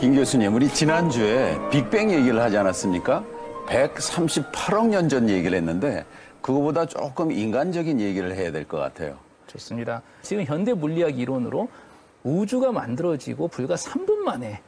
김 교수님, 우리 지난주에 빅뱅 얘기를 하지 않았습니까? 138억 년 전 얘기를 했는데 그거보다 조금 인간적인 얘기를 해야 될 것 같아요. 좋습니다. 지금 현대 물리학 이론으로 우주가 만들어지고 불과 3분 만에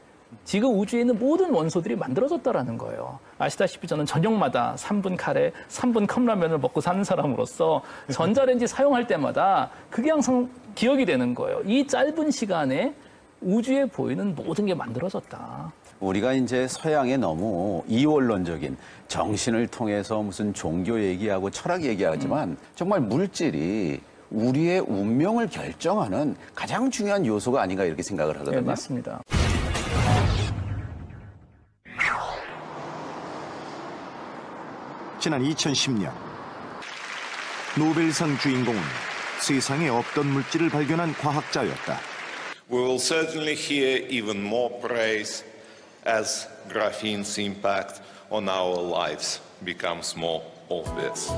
지금 우주에 있는 모든 원소들이 만들어졌다라는 거예요. 아시다시피 저는 저녁마다 3분 카레, 3분 컵라면을 먹고 사는 사람으로서 전자레인지 사용할 때마다 그게 항상 기억이 되는 거예요. 이 짧은 시간에 우주에 보이는 모든 게 만들어졌다. 우리가 이제 서양에 너무 이원론적인 정신을 통해서 무슨 종교 얘기하고 철학 얘기하지만 정말 물질이 우리의 운명을 결정하는 가장 중요한 요소가 아닌가 이렇게 생각을 하거든요. 네, 맞습니다. 지난 2010년 노벨상 주인공은 세상에 없던 물질을 발견한 과학자였다. We will certainly hear even more praise as graphene's impact on our lives becomes more obvious.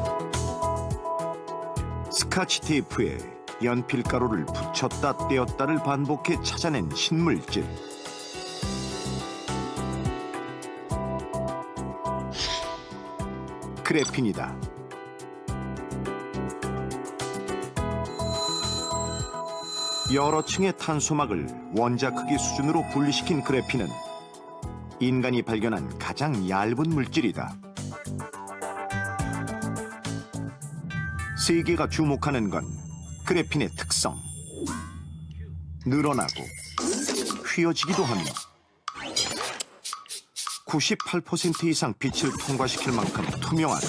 스카치 테이프에 연필가루를 붙였다 떼었다를 반복해 찾아낸 신물질. 그래핀이다. 여러 층의 탄소막을 원자 크기 수준으로 분리시킨 그래핀은 인간이 발견한 가장 얇은 물질이다. 세계가 주목하는 건 그래핀의 특성. 늘어나고 휘어지기도 하며 98% 이상 빛을 통과시킬 만큼 투명하다.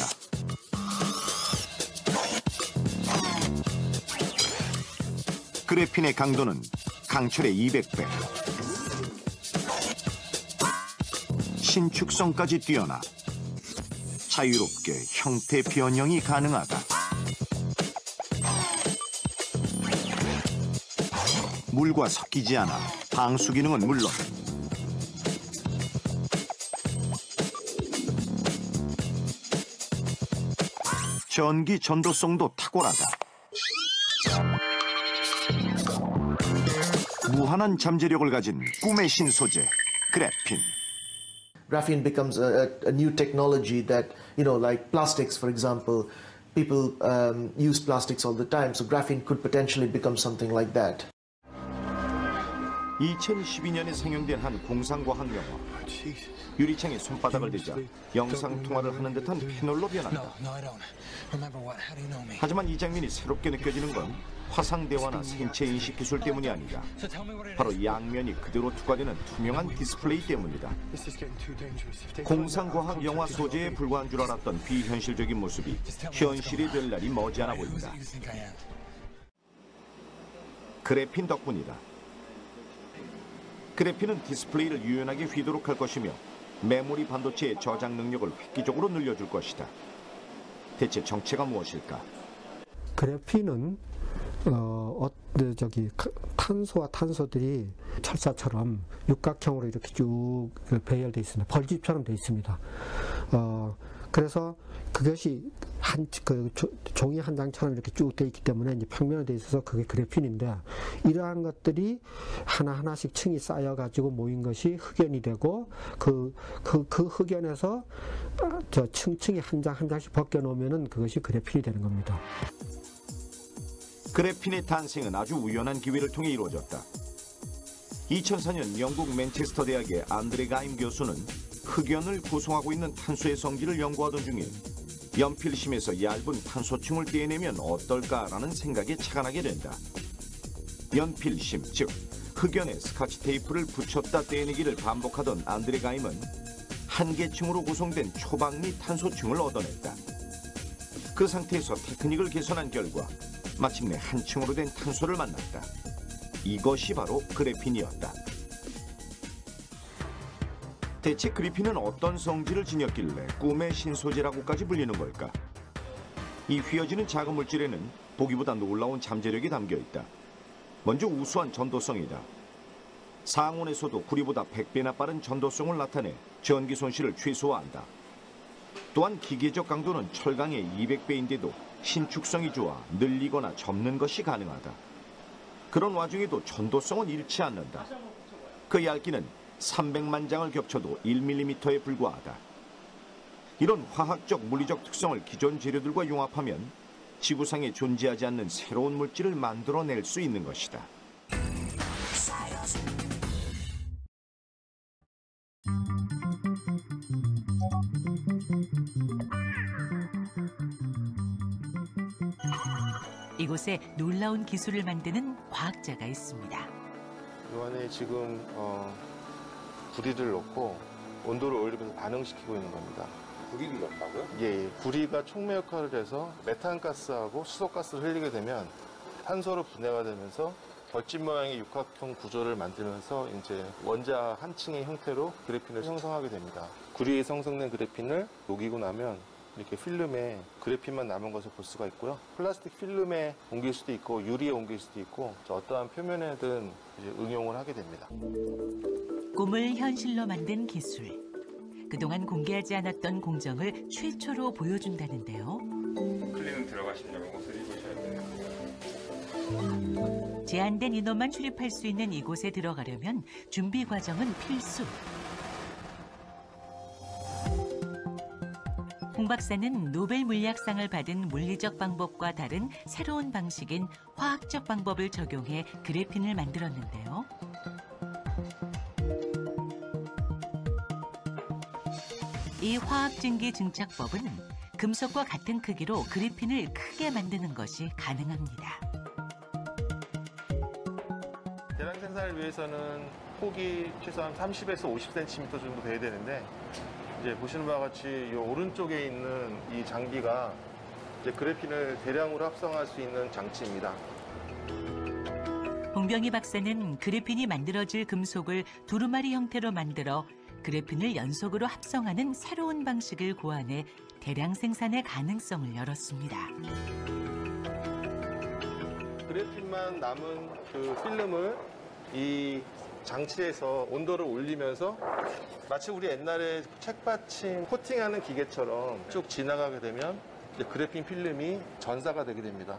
그래핀의 강도는 강철의 200배. 신축성까지 뛰어나 자유롭게 형태 변형이 가능하다. 물과 섞이지 않아 방수 기능은 물론 전기 전도성도 탁월하다. 무한한 잠재력을 가진 꿈의 신소재, 그래핀. Graphene becomes a new technology that, like plastics, for example, people use plastics all the time, so graphene could potentially become something like that. 2012년에 상영된 한 공상과학 영화. 유리창에 손바닥을 대자 영상통화를 하는 듯한 패널로 변한다. 하지만 이 장면이 새롭게 느껴지는 건 화상대화나 생체인식 기술 때문이 아니다. 바로 양면이 그대로 투과되는 투명한 디스플레이 때문이다. 공상과학 영화 소재에 불과한 줄 알았던 비현실적인 모습이 현실이 될 날이 머지않아 보인다. 그래핀 덕분이다. 그래핀은 디스플레이를 유연하게 휘도록 할 것이며 메모리 반도체의 저장 능력을 획기적으로 늘려줄 것이다. 대체 정체가 무엇일까? 그래핀은 탄소와 탄소들이 철사처럼 육각형으로 이렇게 쭉 배열되어 있습니다. 벌집처럼 되어 있습니다. 그래서 그것이 종이 한 장처럼 이렇게 쭉 되어 있기 때문에 이제 평면에 되어 있어서 그게 그래핀인데, 이러한 것들이 하나하나씩 층이 쌓여가지고 모인 것이 흑연이 되고 그 흑연에서 저 층층이 한 장 한 장씩 벗겨놓으면은 그것이 그래핀이 되는 겁니다. 그래핀의 탄생은 아주 우연한 기회를 통해 이루어졌다. 2004년 영국 맨체스터 대학의 안드레 가임 교수는 흑연을 구성하고 있는 탄소의 성질을 연구하던 중에 연필심에서 얇은 탄소층을 떼내면 어떨까라는 생각에 착안하게 된다. 연필심, 즉 흑연에 스카치 테이프를 붙였다 떼내기를 반복하던 안드레 가임은 한 개 층으로 구성된 초박리 탄소층을 얻어냈다. 그 상태에서 테크닉을 개선한 결과 마침내 한 층으로 된 탄소를 만났다. 이것이 바로 그래핀이었다. 대체 그래핀은 어떤 성질을 지녔길래 꿈의 신소재라고까지 불리는 걸까? 이 휘어지는 작은 물질에는 보기보다 놀라운 잠재력이 담겨있다. 먼저 우수한 전도성이다. 상온에서도 구리보다 100배나 빠른 전도성을 나타내 전기 손실을 최소화한다. 또한 기계적 강도는 철강의 200배인데도 신축성이 좋아 늘리거나 접는 것이 가능하다. 그런 와중에도 전도성은 잃지 않는다. 그 얇기는 300만 장을 겹쳐도 1mm에 불과하다. 이런 화학적, 물리적 특성을 기존 재료들과 융합하면 지구상에 존재하지 않는 새로운 물질을 만들어낼 수 있는 것이다. 이곳에 놀라운 기술을 만드는 과학자가 있습니다. 이 안에 지금 구리를 넣고 온도를 올리면서 반응시키고 있는 겁니다. 구리를 넣었다고요? 예, 구리가 촉매 역할을 해서 메탄가스하고 수소가스를 흘리게 되면 탄소로 분해가 되면서 벌집 모양의 육각형 구조를 만들면서 이제 원자 한 층의 형태로 그래핀을 형성하게 됩니다. 구리에 생성된 그래핀을 녹이고 나면 이렇게 필름에 그래핀만 남은 것을 볼 수가 있고요. 플라스틱 필름에 옮길 수도 있고 유리에 옮길 수도 있고 어떠한 표면에든 이제 응용을 하게 됩니다. 꿈을 현실로 만든 기술. 그동안 공개하지 않았던 공정을 최초로 보여준다는데요. 클리는 들어가시려면 옷을 입으셔야 돼요. 제한된 인원만 출입할 수 있는 이곳에 들어가려면 준비 과정은 필수. 홍 박사는 노벨 물리학상을 받은 물리적 방법과 다른 새로운 방식인 화학적 방법을 적용해 그래핀을 만들었는데요. 이 화학증기 증착법은 금속과 같은 크기로 그래핀을 크게 만드는 것이 가능합니다. 대량 생산을 위해서는 폭이 최소한 30에서 50cm 정도 돼야 되는데 이제 보시는 바와 같이 이 오른쪽에 있는 이 장비가 이제 그래핀을 대량으로 합성할 수 있는 장치입니다. 홍병희 박사는 그래핀이 만들어질 금속을 두루마리 형태로 만들어 그래핀을 연속으로 합성하는 새로운 방식을 고안해 대량 생산의 가능성을 열었습니다. 그래핀만 남은 그 필름을 이 장치에서 온도를 올리면서 마치 우리 옛날에 책받침 코팅하는 기계처럼 쭉 지나가게 되면 이제 그래핀 필름이 전사가 되게 됩니다.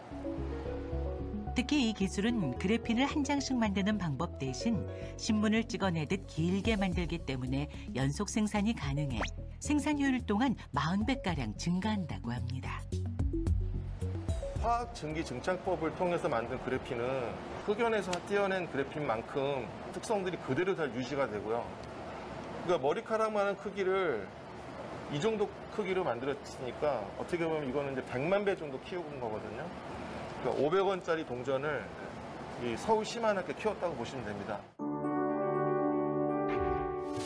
특히 이 기술은 그래핀을 한 장씩 만드는 방법 대신 신문을 찍어내듯 길게 만들기 때문에 연속 생산이 가능해 생산 효율 또한 40배가량 증가한다고 합니다. 화학 증기 증착법을 통해서 만든 그래핀은 흑연에서 띄어낸 그래핀만큼 특성들이 그대로 다 유지가 되고요. 그러니까 머리카락만한 크기를 이 정도 크기로 만들었으니까 어떻게 보면 이거는 이제 100만 배 정도 키운 거거든요. 그러니까 500원짜리 동전을 이 서울시만하게 키웠다고 보시면 됩니다.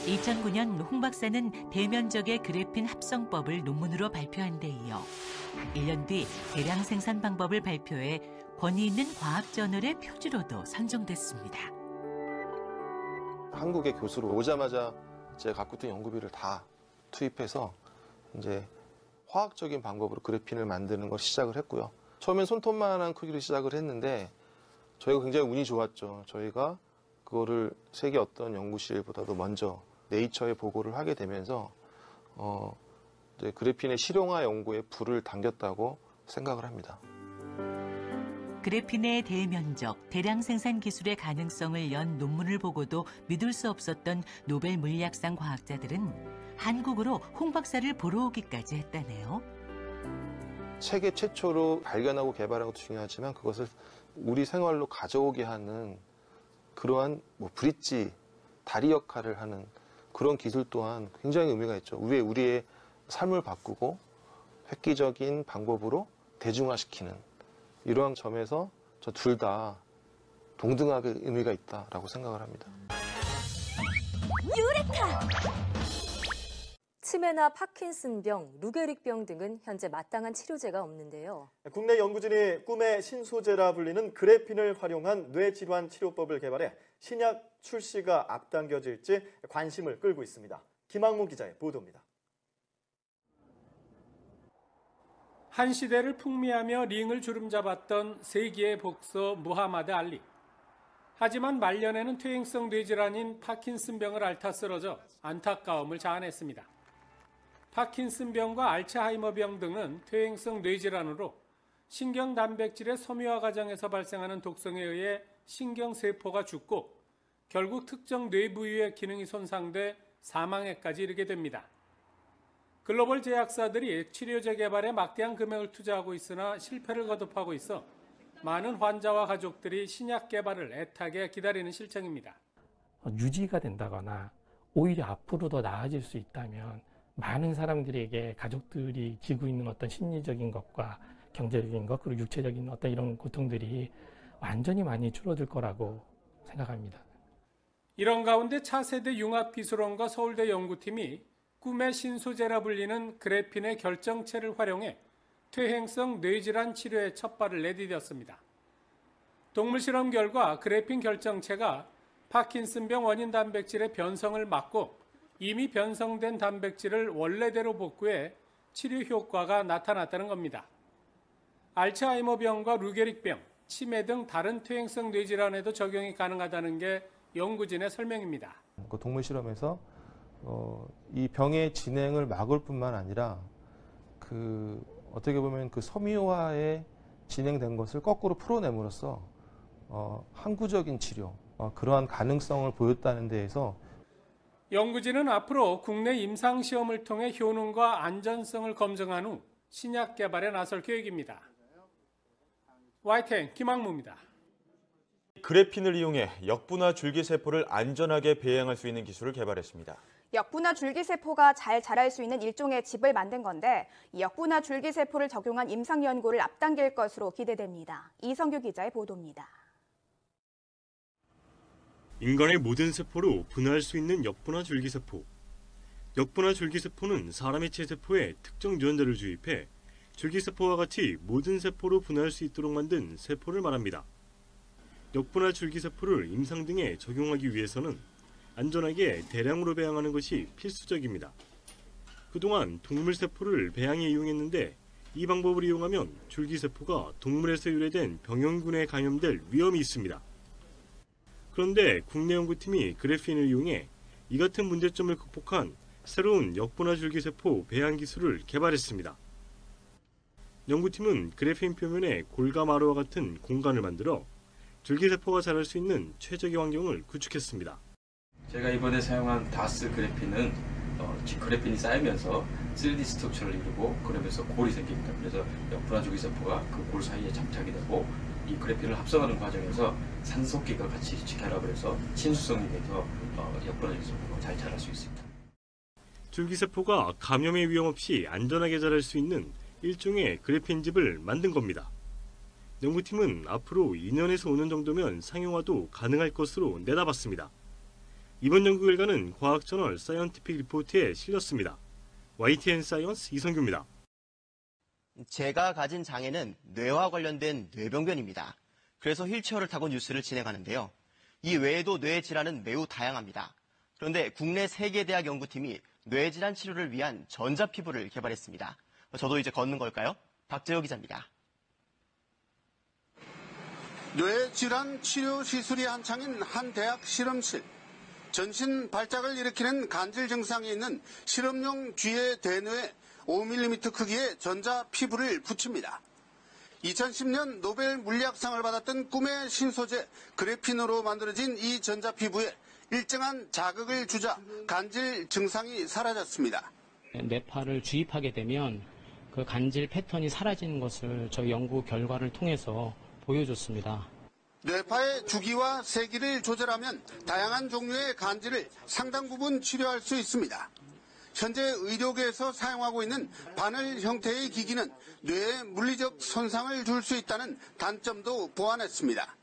2009년 홍 박사는 대면적의 그래핀 합성법을 논문으로 발표한 데 이어 1년 뒤 대량 생산 방법을 발표해 권위 있는 과학저널의 표지로도 선정됐습니다. 한국의 교수로 오자마자 제가 갖고 있던 연구비를 다 투입해서 이제 화학적인 방법으로 그래핀을 만드는 걸 시작을 했고요. 처음엔 손톱만한 크기로 시작을 했는데 저희가 굉장히 운이 좋았죠. 저희가 그거를 세계 어떤 연구실보다도 먼저 네이처에 보고를 하게 되면서 이제 그래핀의 실용화 연구에 불을 당겼다고 생각을 합니다. 그래핀의 대면적, 대량 생산 기술의 가능성을 연 논문을 보고도 믿을 수 없었던 노벨 물리학상 과학자들은 한국으로 홍 박사를 보러 오기까지 했다네요. 세계 최초로 발견하고 개발한 것도 중요하지만 그것을 우리 생활로 가져오게 하는 그러한 브릿지, 다리 역할을 하는 그런 기술 또한 굉장히 의미가 있죠. 우리의 삶을 바꾸고 획기적인 방법으로 대중화시키는 이러한 점에서 저 둘 다 동등하게 의미가 있다라고 생각을 합니다. 유레카! 치매나 파킨슨병, 루게릭병 등은 현재 마땅한 치료제가 없는데요. 국내 연구진이 꿈의 신소재라 불리는 그래핀을 활용한 뇌질환 치료법을 개발해 신약 출시가 앞당겨질지 관심을 끌고 있습니다. 김학무 기자의 보도입니다. 한 시대를 풍미하며 링을 주름잡았던 세기의 복서 무하마드 알리. 하지만 말년에는 퇴행성 뇌질환인 파킨슨병을 앓다 쓰러져 안타까움을 자아냈습니다. 파킨슨병과 알츠하이머병 등은 퇴행성 뇌질환으로 신경 단백질의 섬유화 과정에서 발생하는 독성에 의해 신경세포가 죽고 결국 특정 뇌 부위의 기능이 손상돼 사망에까지 이르게 됩니다. 글로벌 제약사들이 치료제 개발에 막대한 금액을 투자하고 있으나 실패를 거듭하고 있어 많은 환자와 가족들이 신약 개발을 애타게 기다리는 실정입니다. 유지가 된다거나 오히려 앞으로 더 나아질 수 있다면 많은 사람들에게 가족들이 지고 있는 어떤 심리적인 것과 경제적인 것 그리고 육체적인 어떤 이런 고통들이 완전히 많이 줄어들 거라고 생각합니다. 이런 가운데 차세대 융합기술원과 서울대 연구팀이 꿈의 신소재라 불리는 그래핀의 결정체를 활용해 퇴행성 뇌질환 치료에 첫 발을 내디뎠습니다. 동물 실험 결과 그래핀 결정체가 파킨슨병 원인 단백질의 변성을 막고 이미 변성된 단백질을 원래대로 복구해 치료 효과가 나타났다는 겁니다. 알츠하이머병과 루게릭병, 치매 등 다른 퇴행성 뇌질환에도 적용이 가능하다는 게 연구진의 설명입니다. 그 동물 실험에서 이 병의 진행을 막을 뿐만 아니라 어떻게 보면 그 섬유화에 진행된 것을 거꾸로 풀어냄으로써 항구적인 치료, 그러한 가능성을 보였다는 데에서 연구진은 앞으로 국내 임상시험을 통해 효능과 안전성을 검증한 후 신약 개발에 나설 계획입니다. YTN 김학무입니다. 그래핀을 이용해 역분화 줄기세포를 안전하게 배양할 수 있는 기술을 개발했습니다. 역분화 줄기세포가 잘 자랄 수 있는 일종의 집을 만든 건데 이 역분화 줄기세포를 적용한 임상 연구를 앞당길 것으로 기대됩니다. 이성규 기자의 보도입니다. 인간의 모든 세포로 분화할 수 있는 역분화 줄기세포. 역분화 줄기세포는 사람의 체세포에 특정 유전자를 주입해 줄기세포와 같이 모든 세포로 분화할 수 있도록 만든 세포를 말합니다. 역분화 줄기세포를 임상 등에 적용하기 위해서는 안전하게 대량으로 배양하는 것이 필수적입니다. 그동안 동물세포를 배양에 이용했는데 이 방법을 이용하면 줄기세포가 동물에서 유래된 병원균에 감염될 위험이 있습니다. 그런데 국내 연구팀이 그래핀을 이용해 이 같은 문제점을 극복한 새로운 역분화 줄기세포 배양 기술을 개발했습니다. 연구팀은 그래핀 표면에 골가마루와 같은 공간을 만들어 줄기세포가 자랄 수 있는 최적의 환경을 구축했습니다. 제가 이번에 사용한 다스 그래핀은 그래핀이 쌓이면서 3D 스트럭처를 이루고 그러면서 골이 생깁니다. 그래서 역분화 줄기세포가 그 골 사이에 장착이 되고 이 그래핀을 합성하는 과정에서 산소끼가 같이 결합을 해서 친수성이 돼서 역분화 줄기세포가 잘 자랄 수 있습니다. 줄기세포가 감염의 위험 없이 안전하게 자랄 수 있는 일종의 그래핀집을 만든 겁니다. 연구팀은 앞으로 2년에서 5년 정도면 상용화도 가능할 것으로 내다봤습니다. 이번 연구 결과는 과학저널 사이언티픽 리포트에 실렸습니다. YTN 사이언스 이성규입니다. 제가 가진 장애는 뇌와 관련된 뇌병변입니다. 그래서 휠체어를 타고 뉴스를 진행하는데요. 이 외에도 뇌 질환은 매우 다양합니다. 그런데 국내 3개 대학 연구팀이 뇌 질환 치료를 위한 전자피부를 개발했습니다. 저도 이제 걷는 걸까요? 박재호 기자입니다. 뇌질환 치료 시술이 한창인 한 대학 실험실. 전신 발작을 일으키는 간질 증상이 있는 실험용 쥐의 대뇌에 5mm 크기의 전자 피부를 붙입니다. 2010년 노벨 물리학상을 받았던 꿈의 신소재 그래핀으로 만들어진 이 전자 피부에 일정한 자극을 주자 간질 증상이 사라졌습니다. 뇌파를 주입하게 되면 그 간질 패턴이 사라지는 것을 저희 연구 결과를 통해서 보여줬습니다. 뇌파의 주기와 세기를 조절하면 다양한 종류의 간질을 상당 부분 치료할 수 있습니다. 현재 의료계에서 사용하고 있는 바늘 형태의 기기는 뇌에 물리적 손상을 줄 수 있다는 단점도 보완했습니다.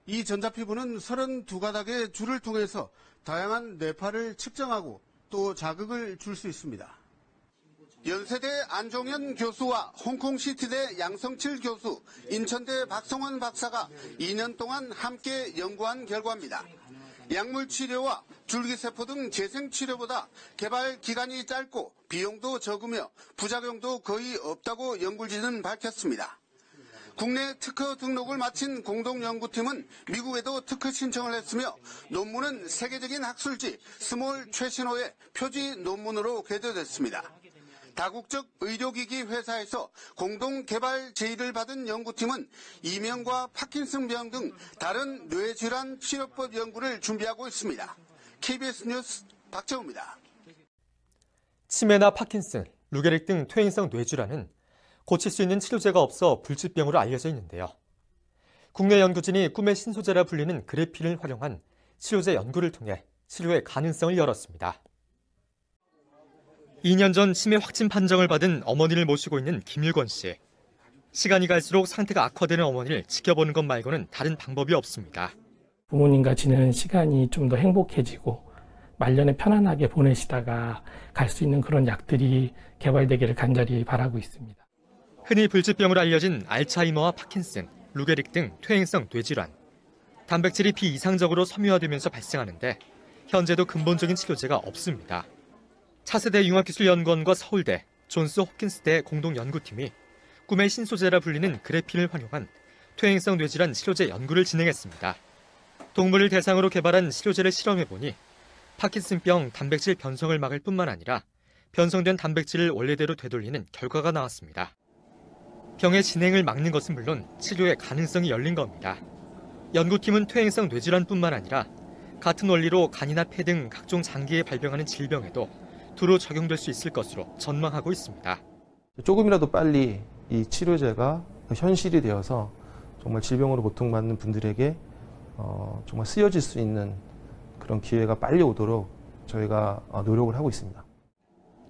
이 전자피부는 32가닥의 줄을 통해서 다양한 뇌파를 측정하고 또 자극을 줄 수 있습니다. 연세대 안종현 교수와 홍콩시티대 양성칠 교수, 인천대 박성원 박사가 2년 동안 함께 연구한 결과입니다. 약물치료와 줄기세포 등 재생치료보다 개발 기간이 짧고 비용도 적으며 부작용도 거의 없다고 연구진은 밝혔습니다. 국내 특허 등록을 마친 공동연구팀은 미국에도 특허 신청을 했으며 논문은 세계적인 학술지 스몰 최신호의 표지 논문으로 게재됐습니다. 다국적 의료기기 회사에서 공동 개발 제의를 받은 연구팀은 이명과 파킨슨병 등 다른 뇌질환 치료법 연구를 준비하고 있습니다. KBS 뉴스 박재우입니다. 치매나 파킨슨, 루게릭 등 퇴행성 뇌질환은 고칠 수 있는 치료제가 없어 불치병으로 알려져 있는데요. 국내 연구진이 꿈의 신소재라 불리는 그래핀을 활용한 치료제 연구를 통해 치료의 가능성을 열었습니다. 2년 전 치매 확진 판정을 받은 어머니를 모시고 있는 김일권 씨. 시간이 갈수록 상태가 악화되는 어머니를 지켜보는 것 말고는 다른 방법이 없습니다. 부모님과 지내는 시간이 좀 더 행복해지고 말년에 편안하게 보내시다가 갈 수 있는 그런 약들이 개발되기를 간절히 바라고 있습니다. 흔히 불치병으로 알려진 알츠하이머와 파킨슨, 루게릭 등 퇴행성 뇌질환. 단백질이 비이상적으로 섬유화되면서 발생하는데 현재도 근본적인 치료제가 없습니다. 차세대 융합기술연구원과 서울대, 존스 홉킨스대 공동 연구팀이 꿈의 신소재라 불리는 그래핀을 활용한 퇴행성 뇌질환 치료제 연구를 진행했습니다. 동물을 대상으로 개발한 치료제를 실험해보니 파킨슨병 단백질 변성을 막을 뿐만 아니라 변성된 단백질을 원래대로 되돌리는 결과가 나왔습니다. 병의 진행을 막는 것은 물론 치료의 가능성이 열린 겁니다. 연구팀은 퇴행성 뇌질환뿐만 아니라 같은 원리로 간이나 폐 등 각종 장기에 발병하는 질병에도 두루 적용될 수 있을 것으로 전망하고 있습니다. 조금이라도 빨리 이 치료제가 현실이 되어서 정말 질병으로 고통받는 분들에게 정말 쓰여질 수 있는 그런 기회가 빨리 오도록 저희가 노력을 하고 있습니다.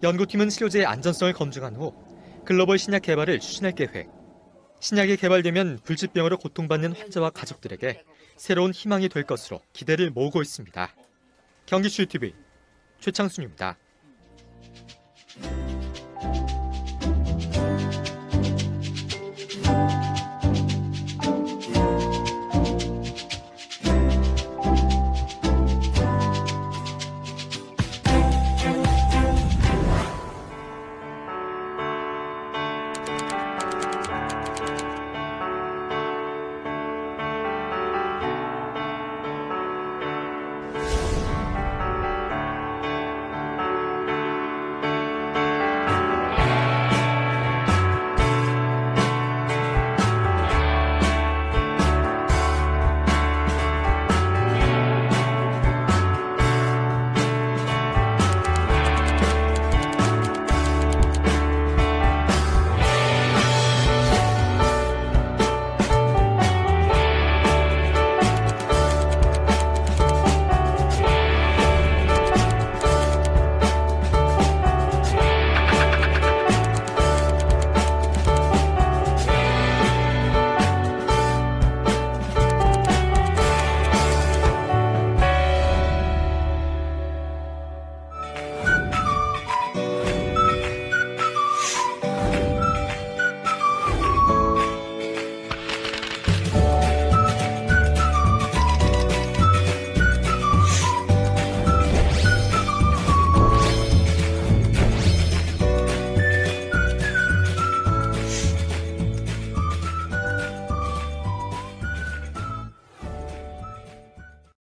연구팀은 치료제의 안전성을 검증한 후 글로벌 신약 개발을 추진할 계획. 신약이 개발되면 불치병으로 고통받는 환자와 가족들에게 새로운 희망이 될 것으로 기대를 모으고 있습니다. 경기추 TV 최창순입니다.